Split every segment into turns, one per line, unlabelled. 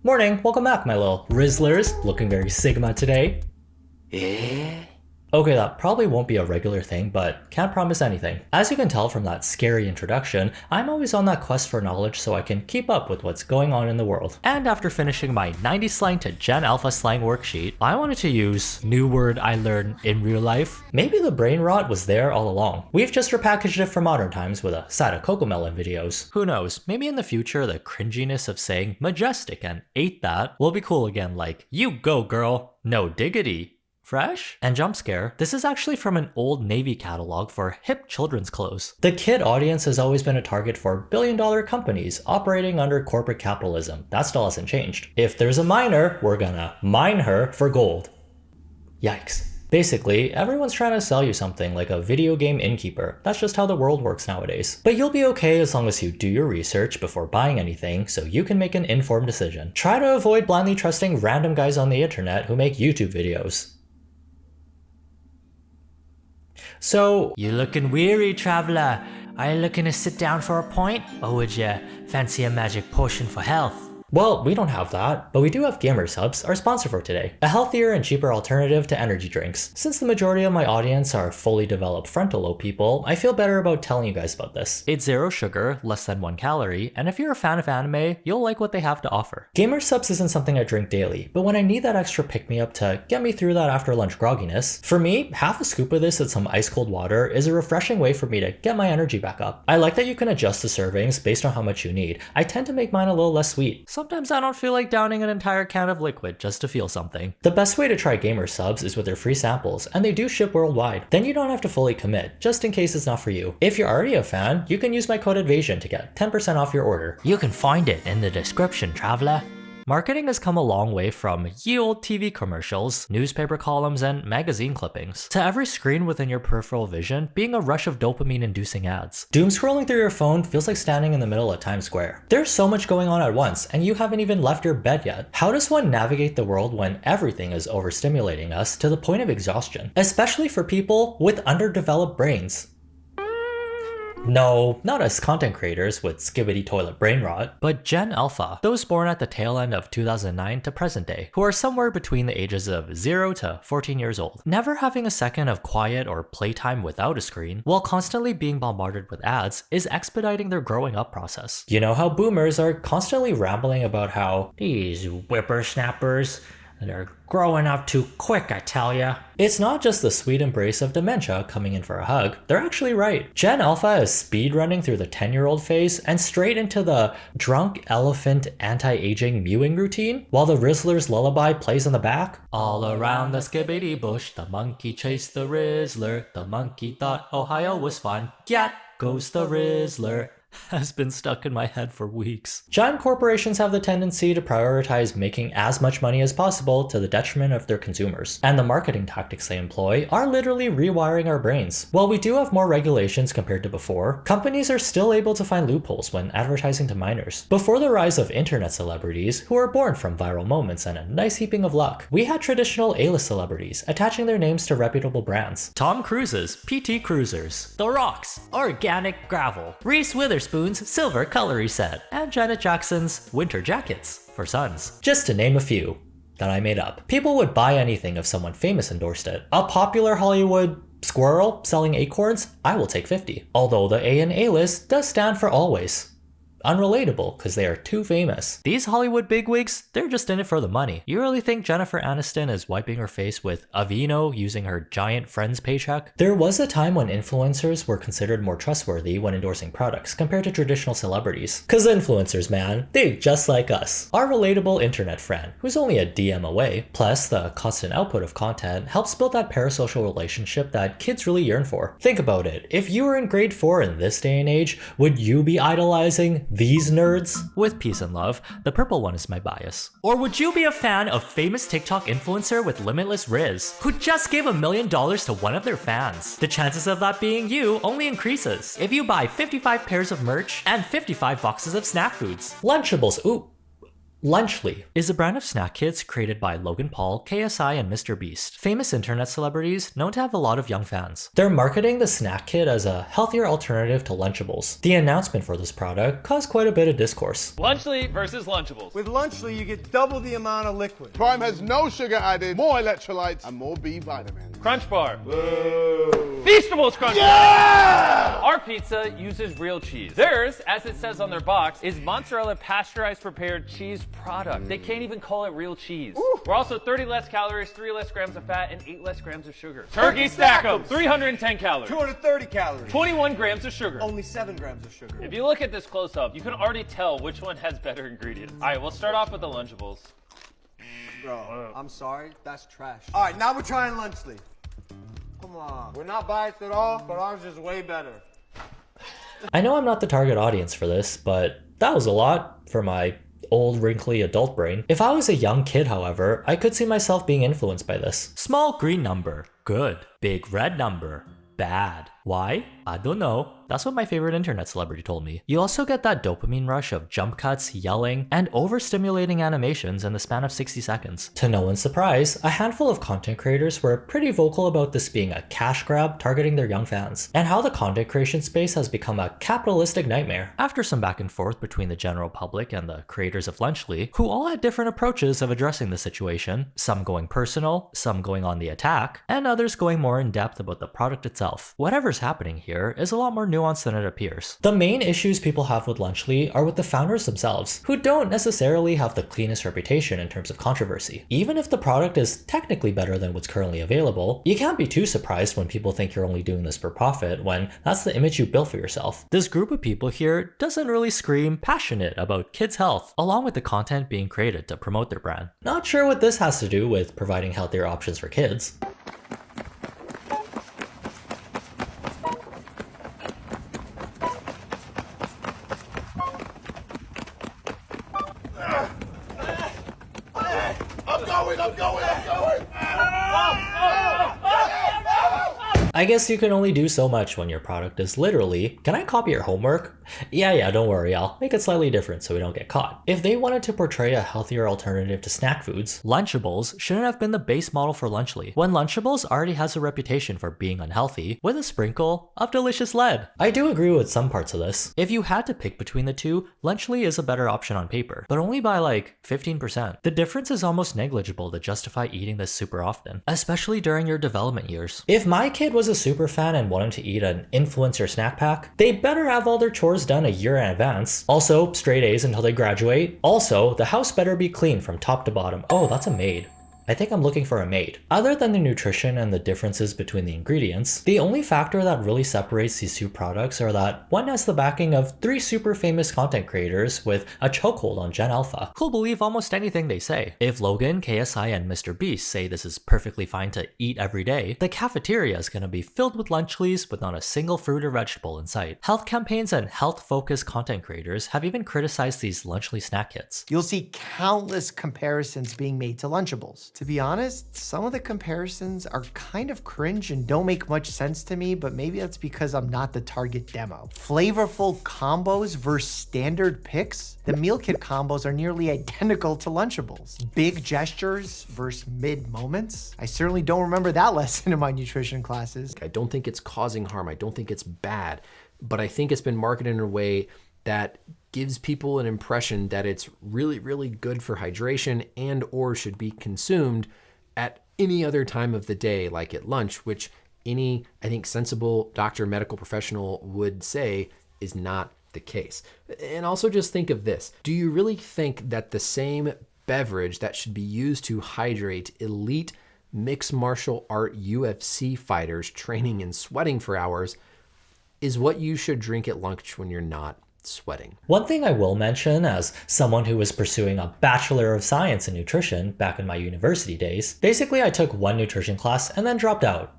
Morning, welcome back my little Rizzlers, looking very Sigma today. Okay, that probably won't be a regular thing, but can't promise anything. As you can tell from that scary introduction, I'm always on that quest for knowledge so I can keep up with what's going on in the world. And after finishing my 90s slang to Gen Alpha slang worksheet, I wanted to use new word I learned in real life. Maybe the brain rot was there all along. We've just repackaged it for modern times with a side of Cocomelon videos. Who knows, maybe in the future the cringiness of saying majestic and ate that will be cool again, like, you go girl, no diggity. Fresh? And jump scare, this is actually from an old Navy catalog for hip children's clothes. The kid audience has always been a target for billion-dollar companies operating under corporate capitalism. That still hasn't changed. If there's a miner, we're gonna mine her for gold. Yikes. Basically, everyone's trying to sell you something like a video game innkeeper. That's just how the world works nowadays. But you'll be okay as long as you do your research before buying anything so you can make an informed decision. Try to avoid blindly trusting random guys on the internet who make YouTube videos. So, you looking weary, traveler? Are you looking to sit down for a point? Or would you fancy a magic potion for health? Well, we don't have that, but we do have Gamer Subs, our sponsor for today. A healthier and cheaper alternative to energy drinks. Since the majority of my audience are fully developed frontal lobe people, I feel better about telling you guys about this. It's 0 sugar, less than 1 calorie, and if you're a fan of anime, you'll like what they have to offer. Gamer Subs isn't something I drink daily, but when I need that extra pick-me-up to get me through that after lunch grogginess, for me, half a scoop of this with some ice cold water is a refreshing way for me to get my energy back up. I like that you can adjust the servings based on how much you need. I tend to make mine a little less sweet. Sometimes I don't feel like downing an entire can of liquid just to feel something. The best way to try Gamer Subs is with their free samples, and they do ship worldwide. Then you don't have to fully commit, just in case it's not for you. If you're already a fan, you can use my code Edvasian to get 10% off your order. You can find it in the description, traveler. Marketing has come a long way from ye old TV commercials, newspaper columns, and magazine clippings, to every screen within your peripheral vision being a rush of dopamine-inducing ads. Doom scrolling through your phone feels like standing in the middle of Times Square. There's so much going on at once, and you haven't even left your bed yet. How does one navigate the world when everything is overstimulating us to the point of exhaustion? Especially for people with underdeveloped brains. No, not us content creators with skibbity toilet brain rot, but Gen Alpha, those born at the tail end of 2009 to present day, who are somewhere between the ages of 0 to 14 years old, never having a second of quiet or playtime without a screen, while constantly being bombarded with ads, is expediting their growing up process. You know how boomers are constantly rambling about how these whippersnappers, they're growing up too quick, I tell ya. It's not just the sweet embrace of dementia coming in for a hug, they're actually right. Gen Alpha is speed running through the 10-year-old phase and straight into the drunk elephant anti-aging mewing routine while the Rizzler's lullaby plays in the back. All around the skibbity bush, the monkey chased the Rizzler. The monkey thought Ohio was fun. Yat goes the Rizzler. Has been stuck in my head for weeks. Giant corporations have the tendency to prioritize making as much money as possible to the detriment of their consumers, and the marketing tactics they employ are literally rewiring our brains. While we do have more regulations compared to before, companies are still able to find loopholes when advertising to minors. Before the rise of internet celebrities, who are born from viral moments and a nice heaping of luck, we had traditional A-list celebrities attaching their names to reputable brands. Tom Cruise's PT Cruisers, The Rock's Organic Gravel, Reese Witherspoon's Silver Coloring Set, and Janet Jackson's Winter Jackets for sons. Just to name a few that I made up. People would buy anything if someone famous endorsed it. A popular Hollywood squirrel selling acorns? I will take 50. Although the A in A-list does stand for always. Unrelatable, because they are too famous. These Hollywood bigwigs, they're just in it for the money. You really think Jennifer Aniston is wiping her face with Aveeno using her giant Friends paycheck? There was a time when influencers were considered more trustworthy when endorsing products compared to traditional celebrities. Cause influencers, man, they just like us. Our relatable internet friend, who's only a DM away. Plus, the constant output of content helps build that parasocial relationship that kids really yearn for. Think about it. If you were in grade 4 in this day and age, would you be idolizing these nerds? With peace and love, the purple one is my bias. Or would you be a fan of famous TikTok influencer with limitless riz, who just gave $1 million to one of their fans? The chances of that being you only increases if you buy 55 pairs of merch and 55 boxes of snack foods. Lunchables, ooh. Lunchly is a brand of snack kits created by Logan Paul, KSI, and Mr. Beast, famous internet celebrities known to have a lot of young fans. They're marketing the snack kit as a healthier alternative to Lunchables. The announcement for this product caused quite a bit of discourse.
Lunchly versus Lunchables.
With Lunchly, you get double the amount of liquid.
Prime has no sugar added, more electrolytes, and more B vitamins.
Crunch Bar.
Whoa.
Feastables Crunch
Yeah!
Bar. Our pizza uses real cheese. Theirs, as it says on their box, is mozzarella pasteurized prepared cheese product. They can't even call it real cheese.
Ooh.
We're also 30 less calories, 3 less grams of fat, and 8 less grams of sugar. Turkey Stack 'em, 310 calories.
230 calories.
21 grams of sugar.
Only 7 grams of sugar.
If you look at this close up, you can already tell which one has better ingredients. All right, we'll start off with the Lunchables.
Bro, I'm sorry, that's trash. All right, now we're trying Lunchly. Come on. We're not biased at all, but ours is way better.
I know I'm not the target audience for this, but that was a lot for my old wrinkly adult brain. If I was a young kid, however, I could see myself being influenced by this. Small green number, good. Big red number, bad. Why? I don't know. That's what my favorite internet celebrity told me. You also get that dopamine rush of jump cuts, yelling, and overstimulating animations in the span of 60 seconds. To no one's surprise, a handful of content creators were pretty vocal about this being a cash grab targeting their young fans, and how the content creation space has become a capitalistic nightmare. After some back and forth between the general public and the creators of Lunchly, who all had different approaches of addressing the situation, some going personal, some going on the attack, and others going more in depth about the product itself. Whatever's happening here is a lot more nuanced than it appears. The main issues people have with Lunchly are with the founders themselves, who don't necessarily have the cleanest reputation in terms of controversy. Even if the product is technically better than what's currently available, you can't be too surprised when people think you're only doing this for profit when that's the image you built for yourself. This group of people here doesn't really scream passionate about kids' health, along with the content being created to promote their brand. Not sure what this has to do with providing healthier options for kids.
I'm going!
I guess you can only do so much when your product is literally, can I copy your homework? Yeah, don't worry, I'll make it slightly different so we don't get caught. If they wanted to portray a healthier alternative to snack foods, Lunchables shouldn't have been the base model for Lunchly, when Lunchables already has a reputation for being unhealthy with a sprinkle of delicious lead. I do agree with some parts of this. If you had to pick between the two, Lunchly is a better option on paper, but only by like 15%. The difference is almost negligible to justify eating this super often, especially during your development years. If my kid was a super fan and wanted to eat an influencer snack pack, they better have all their chores done a year in advance. Also, straight A's until they graduate. Also, the house better be clean from top to bottom. Oh, that's a maid. I think I'm looking for a maid. Other than the nutrition and the differences between the ingredients, the only factor that really separates these two products are that one has the backing of 3 super famous content creators with a chokehold on Gen Alpha, who'll believe almost anything they say. If Logan, KSI, and Mr. Beast say this is perfectly fine to eat every day, the cafeteria is gonna be filled with Lunchlies with not a single fruit or vegetable in sight. Health campaigns and health-focused content creators have even criticized these Lunchly snack kits.
You'll see countless comparisons being made to Lunchables. To be honest, some of the comparisons are kind of cringe and don't make much sense to me, but maybe that's because I'm not the target demo. Flavorful combos versus standard picks? The meal kit combos are nearly identical to Lunchables. Big gestures versus mid moments? I certainly don't remember that lesson in my nutrition classes.
I don't think it's causing harm. I don't think it's bad, but I think it's been marketed in a way that gives people an impression that it's really, really good for hydration and or should be consumed at any other time of the day, like at lunch, which any, I think, sensible doctor, medical professional would say is not the case. And also just think of this. Do you really think that the same beverage that should be used to hydrate elite mixed martial art UFC fighters training and sweating for hours is what you should drink at lunch when you're not sweating?
One thing I will mention, as someone who was pursuing a Bachelor of Science in Nutrition back in my university days, basically I took one nutrition class and then dropped out.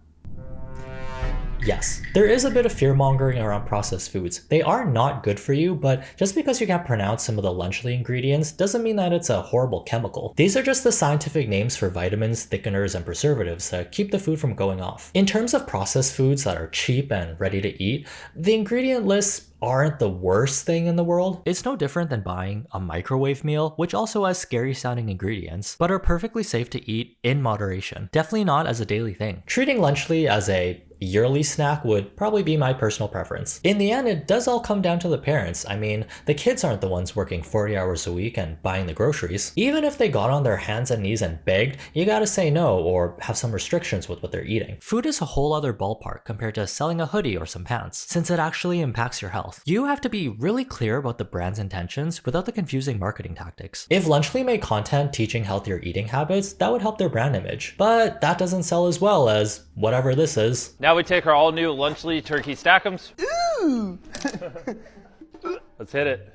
Yes, there is a bit of fear-mongering around processed foods. They are not good for you, but just because you can't pronounce some of the Lunchly ingredients doesn't mean that it's a horrible chemical. These are just the scientific names for vitamins, thickeners, and preservatives that keep the food from going off. In terms of processed foods that are cheap and ready to eat, the ingredient lists aren't the worst thing in the world. It's no different than buying a microwave meal, which also has scary sounding ingredients, but are perfectly safe to eat in moderation. Definitely not as a daily thing. Treating Lunchly as a yearly snack would probably be my personal preference. In the end, it does all come down to the parents. I mean, the kids aren't the ones working 40 hours a week and buying the groceries. Even if they got on their hands and knees and begged, you gotta say no or have some restrictions with what they're eating. Food is a whole other ballpark compared to selling a hoodie or some pants, since it actually impacts your health. You have to be really clear about the brand's intentions without the confusing marketing tactics. If Lunchly made content teaching healthier eating habits, that would help their brand image. But that doesn't sell as well as whatever this is.
Now we take our all-new Lunchly turkey stack'ems.
Ooh!
Let's hit it.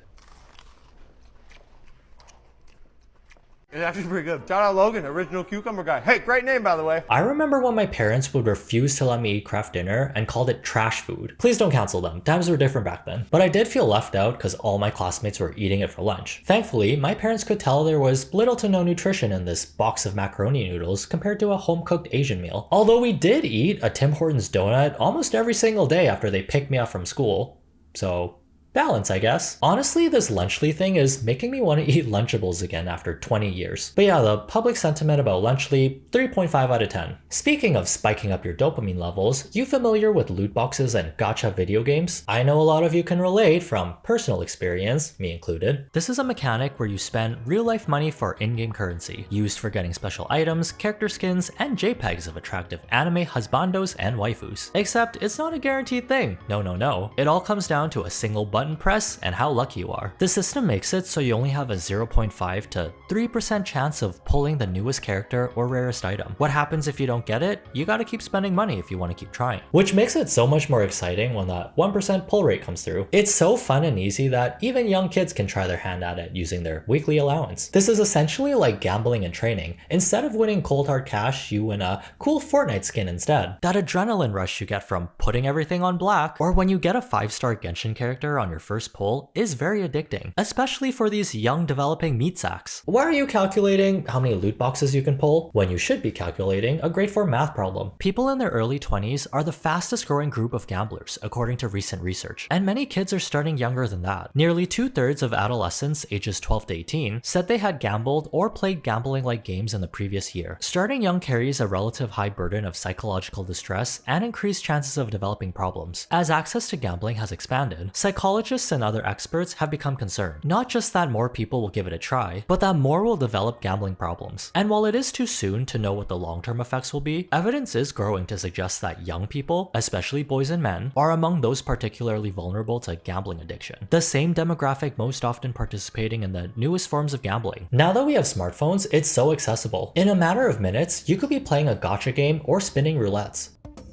It's actually pretty good. Shout out Logan, original cucumber guy. Hey, great name, by the way.
I remember when my parents would refuse to let me eat craft dinner and called it trash food. Please don't cancel them. Times were different back then. But I did feel left out because all my classmates were eating it for lunch. Thankfully, my parents could tell there was little to no nutrition in this box of macaroni noodles compared to a home-cooked Asian meal. Although we did eat a Tim Hortons donut almost every single day after they picked me up from school. So balance, I guess. Honestly, this Lunchly thing is making me want to eat Lunchables again after 20 years. But yeah, the public sentiment about Lunchly, 3.5 out of 10. Speaking of spiking up your dopamine levels, you familiar with loot boxes and gacha video games? I know a lot of you can relate from personal experience, me included. This is a mechanic where you spend real-life money for in-game currency, used for getting special items, character skins, and JPEGs of attractive anime husbandos and waifus. Except it's not a guaranteed thing. No. It all comes down to a single button press and how lucky you are. The system makes it so you only have a 0.5 to 3% chance of pulling the newest character or rarest item. What happens if you don't get it? You gotta keep spending money if you want to keep trying. Which makes it so much more exciting when that 1% pull rate comes through. It's so fun and easy that even young kids can try their hand at it using their weekly allowance. This is essentially like gambling and training. Instead of winning cold hard cash, you win a cool Fortnite skin instead. That adrenaline rush you get from putting everything on black, or when you get a 5-star Genshin character on your first pull, is very addicting, especially for these young developing meat sacks. Why are you calculating how many loot boxes you can pull when you should be calculating a grade 4 math problem? People in their early 20s are the fastest growing group of gamblers, according to recent research, and many kids are starting younger than that. Nearly 2/3 of adolescents ages 12 to 18 said they had gambled or played gambling-like games in the previous year. Starting young carries a relative high burden of psychological distress and increased chances of developing problems. As access to gambling has expanded, psychologists and other experts have become concerned. Not just that more people will give it a try, but that more will develop gambling problems. And while it is too soon to know what the long-term effects will be, evidence is growing to suggest that young people, especially boys and men, are among those particularly vulnerable to gambling addiction. The same demographic most often participating in the newest forms of gambling. Now that we have smartphones, it's so accessible. In a matter of minutes, you could be playing a gacha game or spinning roulettes.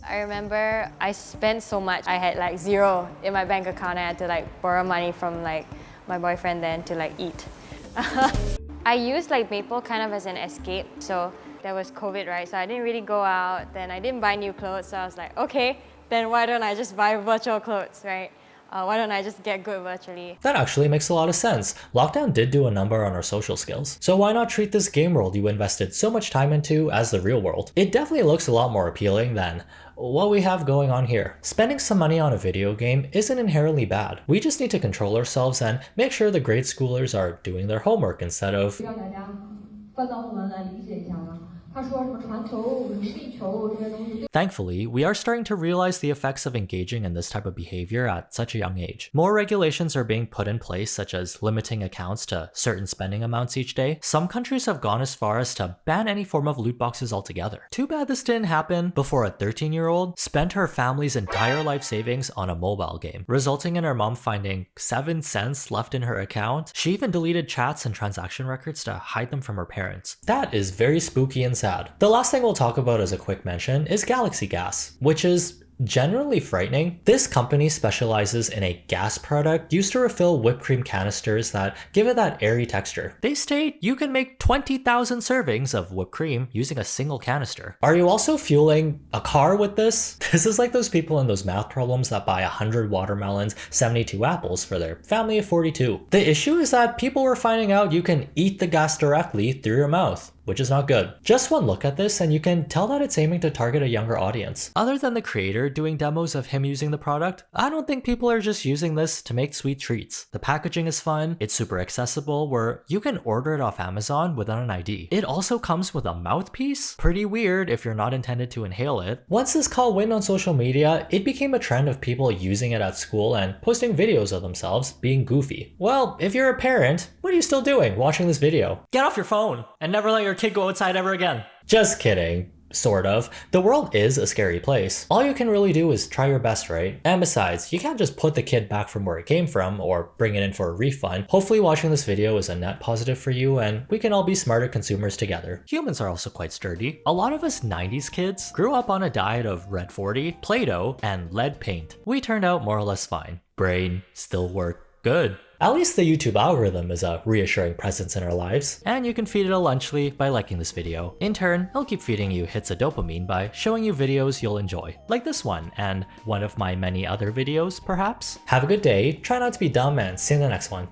I remember I spent so much. I had like zero in my bank account. I had to like borrow money from like my boyfriend then to like eat. I used like Maple kind of as an escape. So there was COVID, right? So I didn't really go out. Then I didn't buy new clothes. So I was like, okay, then why don't I just buy virtual clothes, right? Why don't I just get good virtually?
That actually makes a lot of sense. Lockdown did do a number on our social skills. So why not treat this game world you invested so much time into as the real world? It definitely looks a lot more appealing than what we have going on here. Spending some money on a video game isn't inherently bad. We just need to control ourselves and make sure the grade schoolers are doing their homework instead of Thankfully, we are starting to realize the effects of engaging in this type of behavior at such a young age. More regulations are being put in place, such as limiting accounts to certain spending amounts each day. Some countries have gone as far as to ban any form of loot boxes altogether. Too bad this didn't happen before a 13-year-old spent her family's entire life savings on a mobile game, resulting in her mom finding 7 cents left in her account. She even deleted chats and transaction records to hide them from her parents. That is very spooky and sad. The last thing we'll talk about as a quick mention is galaxy gas, which is Genuinely frightening, this company specializes in a gas product used to refill whipped cream canisters that give it that airy texture. They state you can make 20,000 servings of whipped cream using a single canister. Are you also fueling a car with this? This is like those people in those math problems that buy 100 watermelons, 72 apples for their family of 42. The issue is that people were finding out you can eat the gas directly through your mouth, which is not good. Just one look at this and you can tell that it's aiming to target a younger audience. Other than the creator doing demos of him using the product, I don't think people are just using this to make sweet treats. The packaging is fun, it's super accessible where you can order it off Amazon without an ID. It also comes with a mouthpiece? Pretty weird if you're not intended to inhale it. Once this call went on social media, it became a trend of people using it at school and posting videos of themselves being goofy. Well, if you're a parent, what are you still doing watching this video? Get off your phone and never let your kid go outside ever again. Just kidding. Sort of. The world is a scary place. All you can really do is try your best, right? And besides, you can't just put the kid back from where it came from or bring it in for a refund. Hopefully watching this video is a net positive for you and we can all be smarter consumers together. Humans are also quite sturdy. A lot of us 90s kids grew up on a diet of Red 40, Play-Doh, and lead paint. We turned out more or less fine. Brain still work good. At least the YouTube algorithm is a reassuring presence in our lives. And you can feed it a lunchly by liking this video. In turn, it'll keep feeding you hits of dopamine by showing you videos you'll enjoy. Like this one, and one of my many other videos, perhaps? Have a good day, try not to be dumb, and see you in the next one.